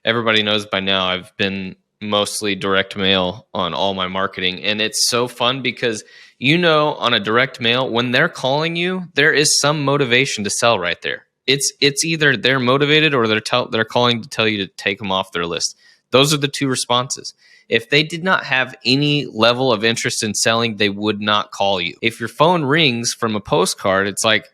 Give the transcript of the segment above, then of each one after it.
everybody knows by now I've been mostly direct mail on all my marketing. And it's so fun because, on a direct mail, when they're calling you, there is some motivation to sell right there. It's either they're motivated or they're calling to tell you to take them off their list. Those are the two responses. If they did not have any level of interest in selling, they would not call you. If your phone rings from a postcard, it's like,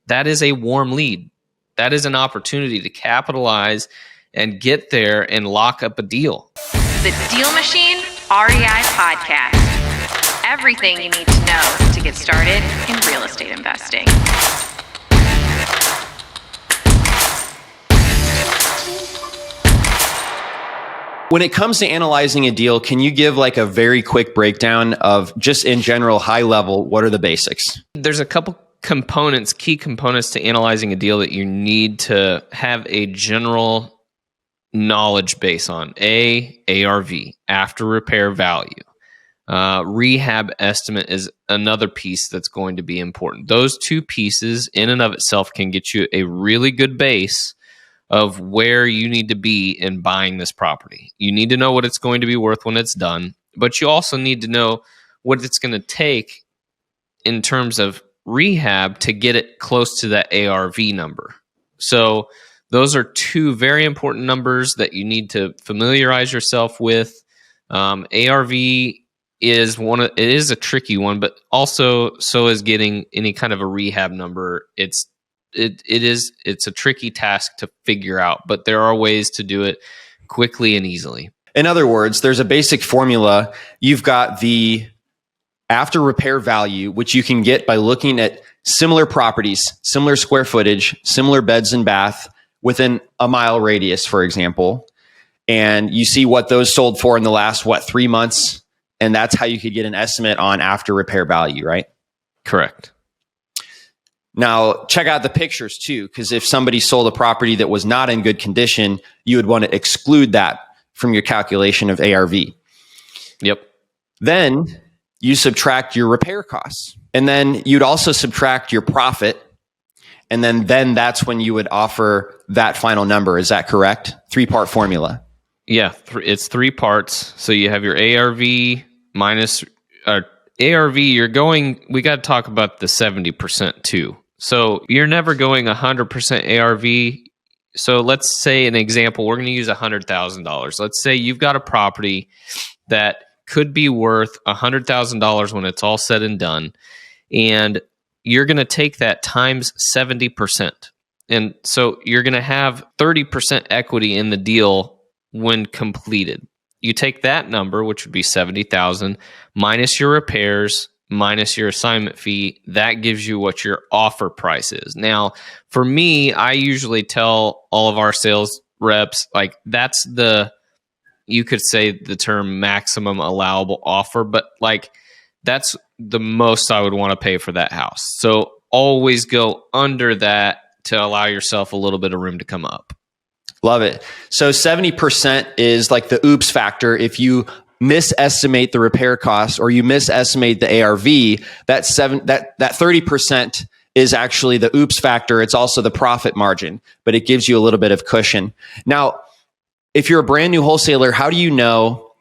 that is a warm lead. That is an opportunity to capitalize and get there and lock up a deal. The DealMachine REI Podcast. Everything you need to know to get started in real estate investing. When it comes to analyzing a deal, can you give like a very quick breakdown of just in general, high level, what are the basics? There's a couple key components to analyzing a deal that you need to have a general knowledge base on. ARV, after repair value. Rehab estimate is another piece that's going to be important. Those two pieces in and of itself can get you a really good base of where you need to be in buying this property. You need to know what it's going to be worth when it's done, but you also need to know what it's going to take in terms of rehab to get it close to that ARV number. So those are two very important numbers that you need to familiarize yourself with. ARV is it is a tricky one, but also so is getting any kind of a rehab number. It's a tricky task to figure out, but there are ways to do it quickly and easily. In other words, there's a basic formula. You've got the after repair value, which you can get by looking at similar properties, similar square footage, similar beds and bath within a mile radius, for example. And you see what those sold for in the last, 3 months? And that's how you could get an estimate on after repair value, right? Correct. Now, check out the pictures too, because if somebody sold a property that was not in good condition, you would want to exclude that from your calculation of ARV. Yep. Then you subtract your repair costs. And then you'd also subtract your profit. And then that's when you would offer that final number. Is that correct? 3-part formula. Yeah, it's 3 parts. So you have your ARV minus ARV. We got to talk about the 70% too. So you're never going 100% ARV. So let's say an example, we're going to use $100,000. Let's say you've got a property that could be worth $100,000 when it's all said and done. And you're going to take that times 70%. And so you're going to have 30% equity in the deal when completed. You take that number, which would be 70,000, minus your repairs, minus your assignment fee. That gives you what your offer price is. Now, for me, I usually tell all of our sales reps, like that's you could say the term maximum allowable offer, but like that's the most I would want to pay for that house. So always go under that to allow yourself a little bit of room to come up. Love it. So 70% is like the oops factor. If you misestimate the repair costs or you misestimate the ARV, that 30% is actually the oops factor. It's also the profit margin, but it gives you a little bit of cushion. Now, if you're a brand new wholesaler, how do you know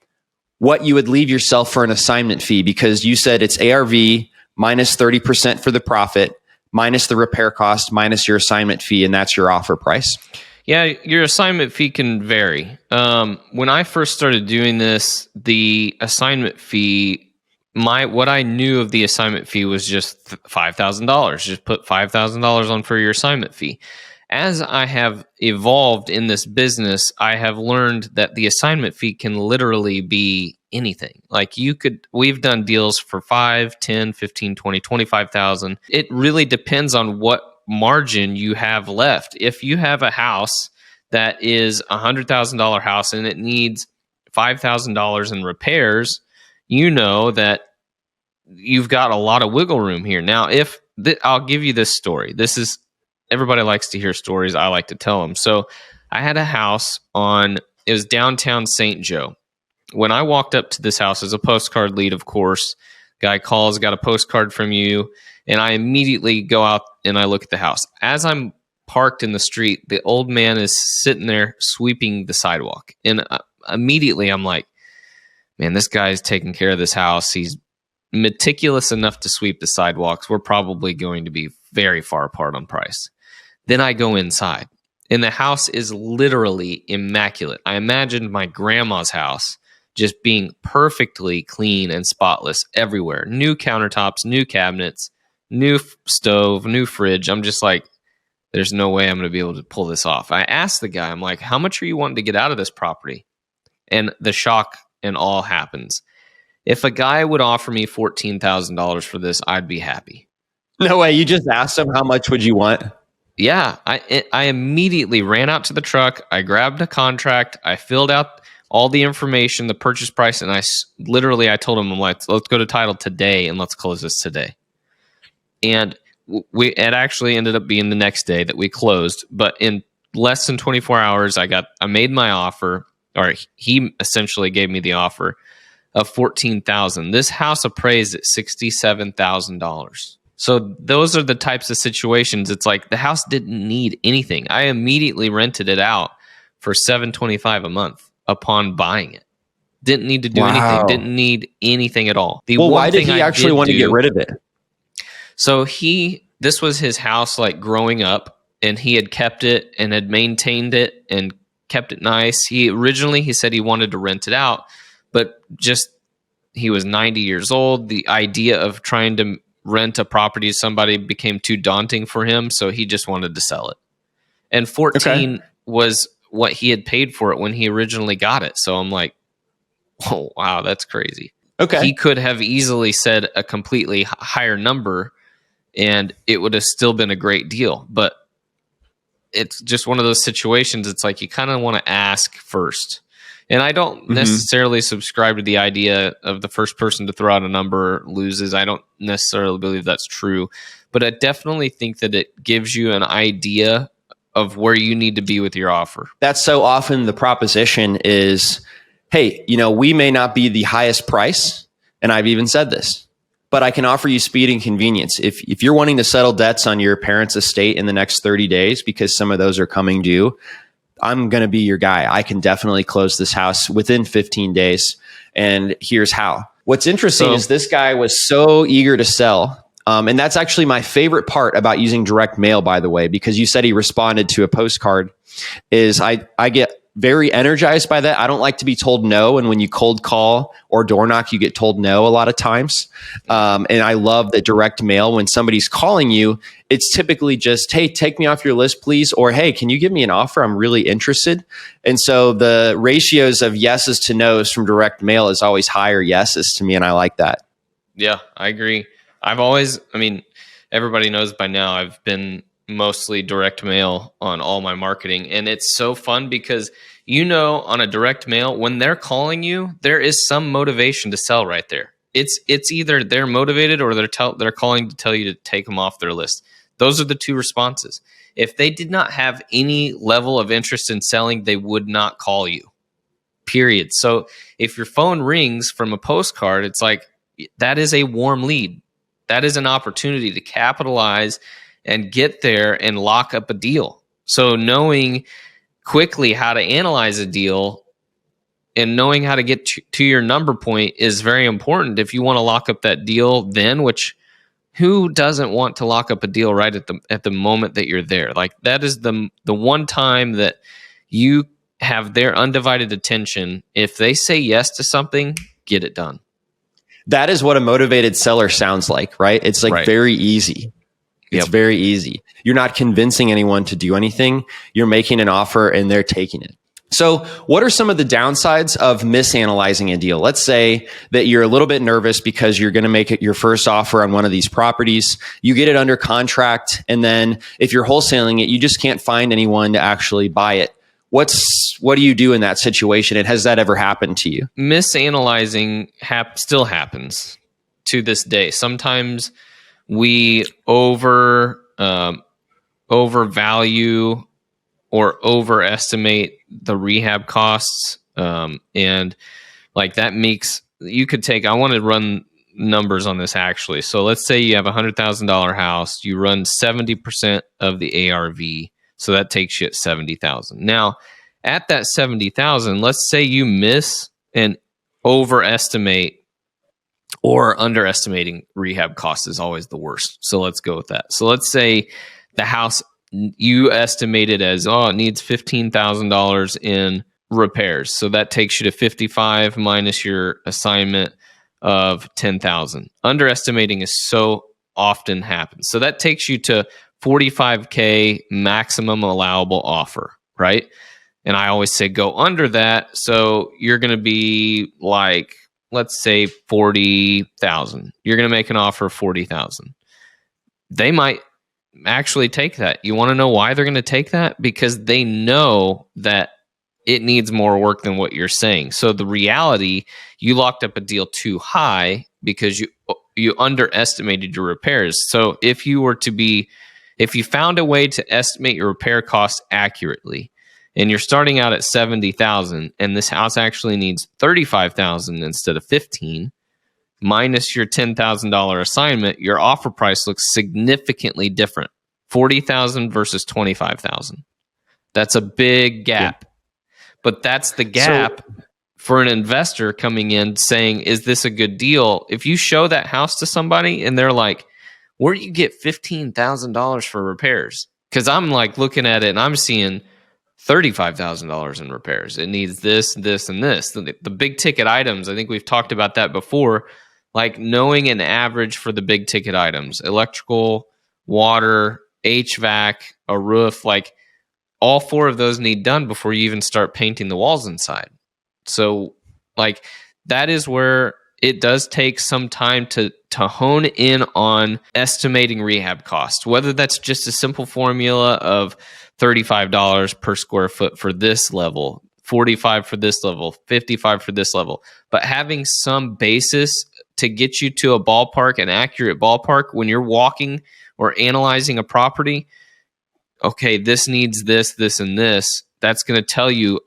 what you would leave yourself for an assignment fee? Because you said it's ARV minus 30% for the profit, minus the repair cost, minus your assignment fee, and that's your offer price. Yeah, your assignment fee can vary. When I first started doing this, the assignment fee, what I knew of the assignment fee was just $5,000. Just put $5,000 on for your assignment fee. As I have evolved in this business, I have learned that the assignment fee can literally be anything. Like we've done deals for 5, 10, 15, 20, 25,000. It really depends on what margin you have left. If you have a house that is $100,000 house and it needs $5,000 in repairs, you know that you've got a lot of wiggle room here. Now, I'll give you this story. Everybody likes to hear stories. I like to tell them. So I had a house it was downtown St. Joe. When I walked up to this house as a postcard lead, of course, guy calls, got a postcard from you, and I immediately go out and I look at the house. As I'm parked in the street. The old man is sitting there sweeping the sidewalk. And immediately I'm like, man, this guy's taking care of this house. He's meticulous enough to sweep the sidewalks. We're probably going to be very far apart on price. Then I go inside, and the house is literally immaculate. I imagined my grandma's house just being perfectly clean and spotless everywhere. New countertops, new cabinets, new stove, new fridge. I'm just like, there's no way I'm going to be able to pull this off. I asked the guy, I'm like, how much are you wanting to get out of this property? And the shock and awe happens. If a guy would offer me $14,000 for this, I'd be happy. No way. You just asked him how much would you want? Yeah, I immediately ran out to the truck. I grabbed a contract. I filled out all the information, the purchase price, and I told him, I'm like, let's go to title today and let's close this today. And it actually ended up being the next day that we closed. But in less than 24 hours, I made my offer, or he essentially gave me the offer of $14,000. This house appraised at $67,000. So those are the types of situations. It's like the house didn't need anything. I immediately rented it out for $725 a month upon buying it. Didn't need to do anything. Didn't need anything at all. Why did he actually want to get rid of it? So this was his house like growing up, and he had kept it and had maintained it and kept it nice. He said he wanted to rent it out, but he was 90 years old. The idea of trying to rent a property to somebody became too daunting for him, so he just wanted to sell it. And 14 was what he had paid for it when he originally got it. So I'm like, oh wow, that's crazy. Okay. He could have easily said a completely higher number and it would have still been a great deal. But it's just one of those situations. It's like you kind of want to ask first. And I don't necessarily subscribe to the idea of the first person to throw out a number loses. I don't necessarily believe that's true. But I definitely think that it gives you an idea of where you need to be with your offer. That's so often the proposition is, hey, we may not be the highest price, and I've even said this, but I can offer you speed and convenience. If you're wanting to settle debts on your parents' estate in the next 30 days because some of those are coming due, I'm going to be your guy. I can definitely close this house within 15 days. And here's how. What's interesting is this guy was so eager to sell. And that's actually my favorite part about using direct mail, by the way, because you said he responded to a postcard, is I get very energized by that. I don't like to be told no. And when you cold call or door knock, you get told no a lot of times. And I love that direct mail, when somebody's calling you, it's typically just, hey, take me off your list, please. Or, hey, can you give me an offer? I'm really interested. And so the ratios of yeses to nos from direct mail is always higher yeses to me. And I like that. Yeah, I agree. Everybody knows by now I've been mostly direct mail on all my marketing. And it's so fun because, on a direct mail, when they're calling you, there is some motivation to sell right there. It's either they're motivated or they're calling to tell you to take them off their list. Those are the two responses. If they did not have any level of interest in selling, they would not call you, period. So if your phone rings from a postcard, it's like, that is a warm lead. That is an opportunity to capitalize and get there and lock up a deal. So knowing quickly how to analyze a deal and knowing how to get to your number point is very important if you want to lock up that deal then, which who doesn't want to lock up a deal right at the moment that you're there? Like, that is the one time that you have their undivided attention. If they say yes to something, get it done. That is what a motivated seller sounds like, right? It's like very easy. It's very easy. You're not convincing anyone to do anything. You're making an offer and they're taking it. So what are some of the downsides of misanalyzing a deal? Let's say that you're a little bit nervous because you're going to make it your first offer on one of these properties. You get it under contract. And then if you're wholesaling it, you just can't find anyone to actually buy it. What do you do in that situation? And has that ever happened to you? Misanalyzing still happens to this day. Sometimes we overvalue or overestimate the rehab costs. And like that makes, I want to run numbers on this actually. So let's say you have $100,000 house, you run 70% of the ARV. So that takes you at 70,000. Now, at that 70,000, let's say you miss and overestimate, or underestimating rehab costs is always the worst. So let's go with that. So let's say the house you estimated as, it needs $15,000 in repairs. So that takes you to 55 minus your assignment of 10,000. Underestimating is so often happens. So that takes you to 45K maximum allowable offer, right? And I always say go under that. So you're going to be like, let's say 40,000. You're going to make an offer of 40,000. They might actually take that. You want to know why they're going to take that? Because they know that it needs more work than what you're saying. So the reality, you locked up a deal too high because you underestimated your repairs. So if you found a way to estimate your repair costs accurately, and you're starting out at 70,000, and this house actually needs 35,000 instead of 15, minus your $10,000 assignment, your offer price looks significantly different. 40,000 versus 25,000. That's a big gap. Yeah. But that's the gap for an investor coming in saying, is this a good deal? If you show that house to somebody and they're like, where do you get $15,000 for repairs? Because I'm like looking at it and I'm seeing $35,000 in repairs. It needs this, this, and this. The big ticket items, I think we've talked about that before, like knowing an average for the big ticket items, electrical, water, HVAC, a roof, like all four of those need done before you even start painting the walls inside. So like that is where it does take some time to hone in on estimating rehab costs, whether that's just a simple formula of $35 per square foot for this level, 45 for this level, 55 for this level, but having some basis to get you to a ballpark, an accurate ballpark when you're walking or analyzing a property. Okay, this needs this, this, and this. That's going to tell you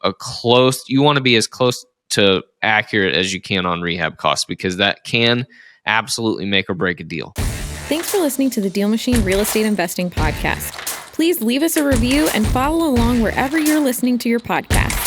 you want to be as close to accurate as you can on rehab costs, because that can absolutely make or break a deal. Thanks for listening to the DealMachine Real Estate Investing Podcast. Please leave us a review and follow along wherever you're listening to your podcast.